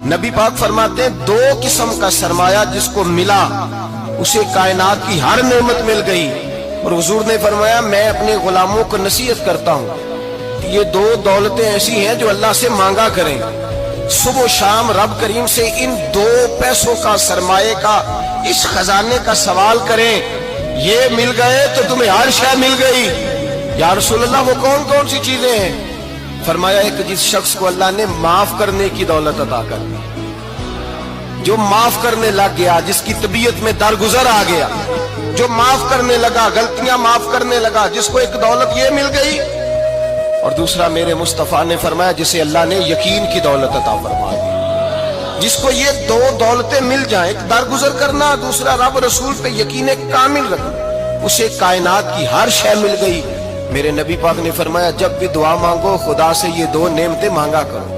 نبی پاک فرماتے ہیں دو قسم کا سرمایہ جس کو ملا اسے کائنات کی ہر نعمت مل گئی. اور حضور نے فرمایا میں اپنے غلاموں کو نصیحت کرتا ہوں یہ دو دولتیں ایسی ہیں جو اللہ سے مانگا کریں. صبح و شام رب کریم سے ان دو پیسوں کا سرمایے کا اس خزانے کا سوال کریں. یہ مل گئے تو تمہیں ہر شے مل گئی. یا رسول اللہ وہ کون کون سی چیزیں ہیں؟ فرمایا ایک جس شخص کو اللہ نے معاف کرنے کی دولت عطا کر دی, جو معاف کرنے لگ گیا, جس کی طبیعت میں درگزر آ گیا, جو معاف کرنے لگا, غلطیاں معاف کرنے لگا, جس کو ایک دولت یہ مل گئی. اور دوسرا میرے مصطفیٰ نے فرمایا جسے اللہ نے یقین کی دولت عطا فرما دی. جس کو یہ دو دولتیں مل جائیں, ایک درگزر کرنا, دوسرا رب رسول پہ یقین کامل رکھنا, اسے کائنات کی ہر شے مل گئی. میرے نبی پاک نے فرمایا جب بھی دعا مانگو خدا سے یہ دو نعمتیں مانگا کرو.